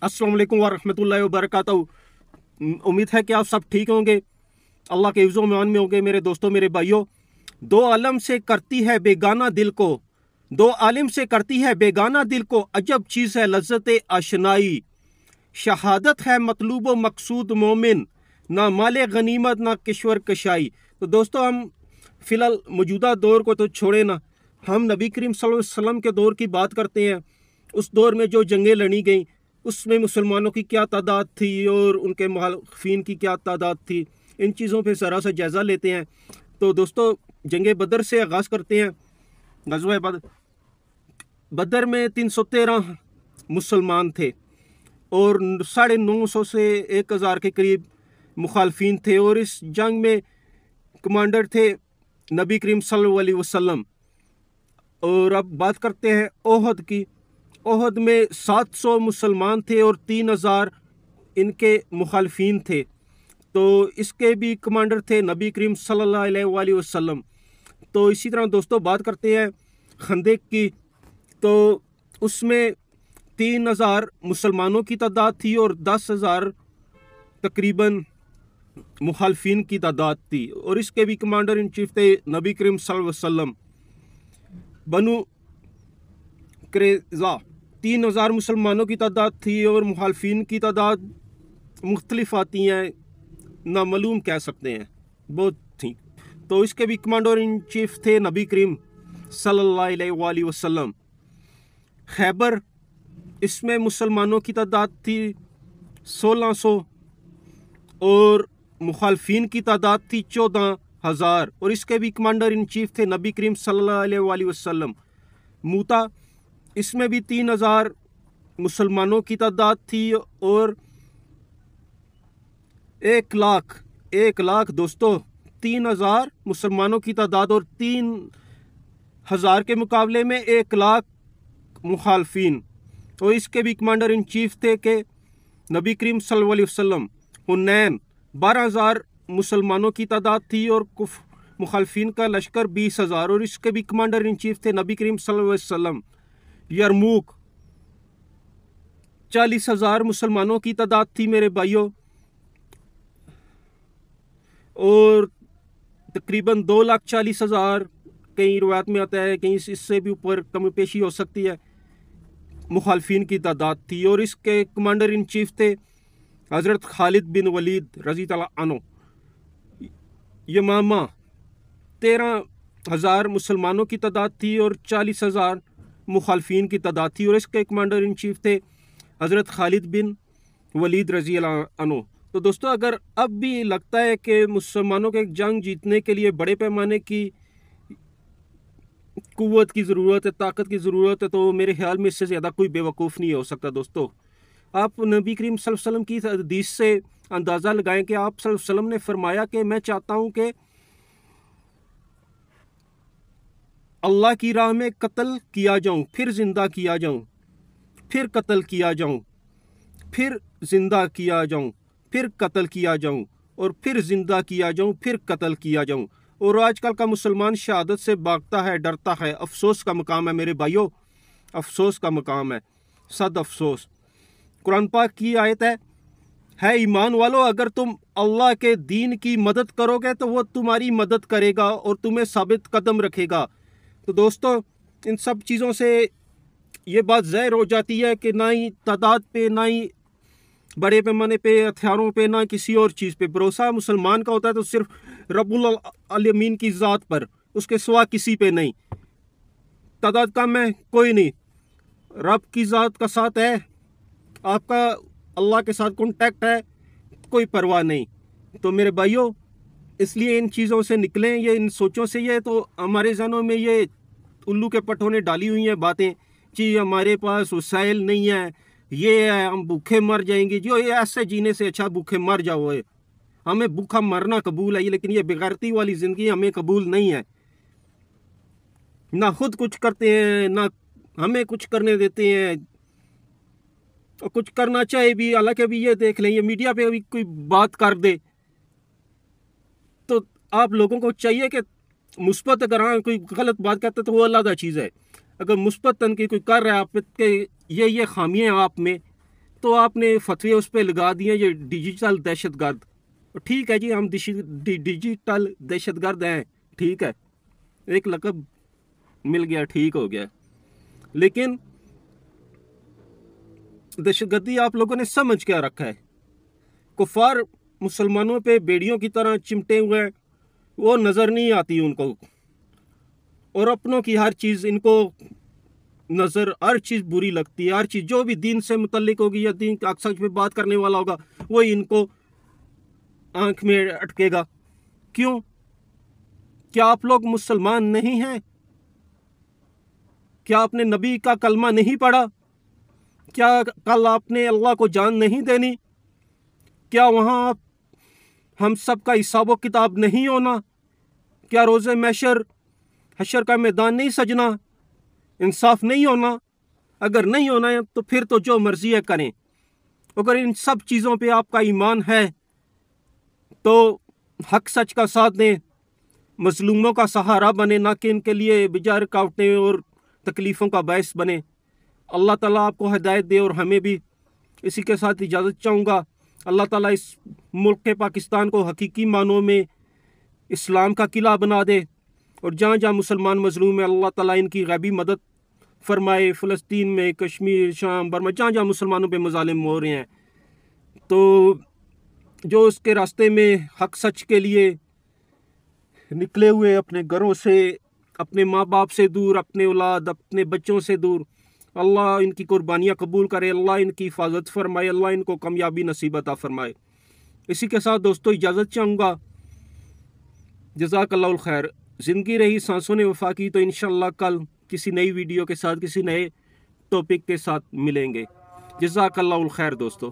अस्सलाम वालेकुम वरहमतुल्लाहि वबरकातुहू। उम्मीद है कि आप सब ठीक होंगे, अल्लाह के हिफ्ज़ो मान में होंगे। मेरे दोस्तों, मेरे भाइयों, दो आलम से करती है बेगाना दिल को, दो आलिम से करती है बेगाना दिल को, अजब चीज़ है लज्जत आशनाई। शहादत है मतलूब व मकसूद मोमिन, ना माले गनीमत ना किश्वर कशाई। तो दोस्तों, हम फिलहाल मौजूदा दौर को तो छोड़े ना, हम नबी करीम सल्लल्लाहु अलैहि वसल्लम के दौर की बात करते हैं। उस दौर में जो जंगें लड़ी गई, उसमें मुसलमानों की क्या तादाद थी और उनके मुखालिफिन की क्या तादाद थी, इन चीज़ों पे ज़रा सा जायज़ा लेते हैं। तो दोस्तों, जंग बदर से आगाज़ करते हैं। गज़वा बदर में 313 मुसलमान थे और 950 से 1000 के करीब मुखालिफिन थे, और इस जंग में कमांडर थे नबी करीम सल्लल्लाहु अलैहि वसल्लम। और अब बात करते हैं ओहद की। ओहद में 700 मुसलमान थे और 3000 इनके मुखालिफिन थे। तो इसके भी कमांडर थे नबी करीम सल्लल्लाहु अलैहि वसल्लम। तो इसी तरह दोस्तों, बात करते हैं खंदेक की। तो उसमें 3000 मुसलमानों की तादाद थी और 10,000 तकरीबन मुखालिफिन की तादाद थी, और इसके भी कमांडर इन चीफ थे नबी करीम सल्लल्लाहु अलैहि वसल्लम। बनु क्रेज़ा 3000 मुसलमानों की तादाद थी और मुखालिफिन की तादाद मुख्तलिफ आती हैं, नामालूम कह सकते हैं, बहुत थी। तो इसके भी कमांडर इन चीफ थे नबी करीम सल्लल्लाहु अलैहि वसल्लम। खैबर, इसमें मुसलमानों की तादाद थी 1600 और मुखालिफिन की तादाद थी 14,000, और इसके भी कमांडर इन चीफ थे नबी करीम सल्लल्लाहु अलैहि वसल्लम। मूता, इसमें भी 3000 मुसलमानों की तादाद थी और 1 लाख दोस्तों, 3000 मुसलमानों की तादाद और 3000 के मुकाबले में 1 लाख मुखालिफिन। और इसके भी कमांडर इन चीफ थे कि नबी करीम सल्लल्लाहु अलैहि वसल्लम। हुनैन, 12,000 मुसलमानों की तादाद थी और मुखालिफिन का लश्कर 20,000, और इसके भी कमांडर इन चीफ थे नबी करीम सल्लल्लाहु अलैहि वसल्लम। यरमूक, 40,000 मुसलमानों की तादाद थी मेरे भाइयों, और तकरीबन 2,40,000, कई रिवायत में आता है कहीं इससे भी ऊपर कमी पेशी हो सकती है, मुखालिफिन की तादाद थी। और इसके कमांडर इन चीफ थे हज़रत खालिद बिन वलीद रज़ी अल्लाह अन्हु। यमामा, 13,000 मुसलमानों की तादाद थी और 40,000 मुखालिफिन की तादाद थी, और इसके कमांडर इन चीफ थे हज़रत खालिद बिन वलीद रज़ी अल्लाह अन्हु। तो दोस्तों, अगर अब भी लगता है कि मुसलमानों के जंग जीतने के लिए बड़े पैमाने की कुव्वत की ज़रूरत है, ताकत की ज़रूरत है, तो मेरे ख्याल में इससे ज़्यादा कोई बेवकूफ़ नहीं हो सकता। दोस्तों, आप नबी करीम सल्लल्लाहु अलैहि वसल्लम की हदीस से अंदाज़ा लगाएं कि आप सल्लल्लाहु अलैहि वसल्लम ने फरमाया कि मैं चाहता हूँ कि अल्लाह की राह में कत्ल किया जाऊँ, फिर ज़िंदा किया जाऊँ, फिर कत्ल किया जाऊँ, फिर ज़िंदा किया जाऊँ, फिर कत्ल किया जाऊँ, और फिर ज़िंदा किया जाऊँ, फिर कत्ल किया जाऊँ। और आजकल का मुसलमान शहादत से भागता है, डरता है। अफसोस का मकाम है मेरे भाइयों, अफसोस का मकाम है, सद अफसोस। कुरान पाक की आयत है ईमान वालों, अगर तुम अल्लाह के दीन की मदद करोगे तो वो तुम्हारी मदद करेगा और तुम्हें साबित कदम रखेगा। तो दोस्तों, इन सब चीज़ों से ये बात ज़ाहिर हो जाती है कि ना ही तादाद पे, ना ही बड़े पैमाने पे हथियारों पे, ना किसी और चीज़ पे भरोसा मुसलमान का होता है तो सिर्फ रब्बुल आलमीन की ज़ात पर, उसके सिवा किसी पे नहीं। तादाद कम है, कोई नहीं, रब की ज़ात का साथ है, आपका अल्लाह के साथ कॉन्टैक्ट है, कोई परवाह नहीं। तो मेरे भाइयों, इसलिए इन चीज़ों से निकलें, ये इन सोचों से। ये तो हमारे जहनों में ये उल्लू के पट्टों ने डाली हुई हैं बातें कि हमारे पास वसाइल नहीं है, ये है, हम भूखे मर जाएंगे। जो ये ऐसे जीने से अच्छा भूखे मर जाओ। हमें भूखा मरना कबूल है, लेकिन ये बेगैरती वाली ज़िंदगी हमें कबूल नहीं है। ना खुद कुछ करते हैं, ना हमें कुछ करने देते हैं, और कुछ करना चाहे भी, हालांकि अभी ये देख लें, ये मीडिया पे अभी कोई बात कर दे तो आप लोगों को चाहिए कि मुस्बत, अगर हाँ कोई गलत बात करता है तो वो अलग चीज़ है। अगर मुस्बत तनकीद कोई कर रहा है आप के ये खामियाँ आप में, तो आपने फतवे उस पर लगा दिए ये डिजिटल दहशतगर्द। ठीक है जी, हम डिजिटल दहशतगर्द हैं, ठीक है, एक लक़ब मिल गया, ठीक हो गया। लेकिन दहशतगर्दी आप लोगों ने समझ क्या रखा है? कुफार मुसलमानों पे बेड़ियों की तरह चिमटे हुए, वो नज़र नहीं आती उनको, और अपनों की हर चीज़ इनको नज़र, हर चीज़ बुरी लगती है। हर चीज़ जो भी दीन से मुतल्लिक होगी या दीन का सच में बात करने वाला होगा, वो इनको आंख में अटकेगा। क्यों? क्या आप लोग मुसलमान नहीं हैं? क्या आपने नबी का कलमा नहीं पढ़ा? क्या कल आपने अल्लाह को जान नहीं देनी? क्या वहाँ आप हम सब का हिसाब किताब नहीं होना? क्या रोज़े महशर हशर का मैदान नहीं सजना? इंसाफ नहीं होना? अगर नहीं होना है तो फिर तो जो मर्जी है करें। अगर इन सब चीज़ों पे आपका ईमान है तो हक सच का साथ दें, मजलूमों का सहारा बने, ना कि इनके लिए बेजार रुकावटें और तकलीफ़ों का बायस बने। अल्लाह ताला आपको हिदायत दे और हमें भी। इसी के साथ इजाज़त चाहूँगा। अल्लाह ताला इस मुल्क के पाकिस्तान को हकीकी मानों में इस्लाम का किला बना दे, और जहाँ जहाँ मुसलमान मजलूम है अल्लाह ताला इनकी गैबी मदद फरमाए। फ़लस्तीन में, कश्मीर, शाम, बर्मा, जहाँ जहाँ मुसलमानों पे मुजालिम हो रहे हैं, तो जो उसके रास्ते में हक सच के लिए निकले हुए, अपने घरों से, अपने माँ बाप से दूर, अपने औलाद, अपने बच्चों से दूर, अल्लाह इनकी कुर्बानियाँ कबूल करे, अल्लाह इनकी हिफाजत फरमाए, अल्लाह इनको कामयाबी नसीब अता फरमाए। इसी के साथ दोस्तों इजाज़त चाहूँगा। जज़ाकल्लाहुल खैर। ज़िंदगी रही सांसों ने वफा की, तो इंशाअल्लाह कल किसी नई वीडियो के साथ, किसी नए टॉपिक के साथ मिलेंगे। जज़ाकल्लाहुल खैर दोस्तों।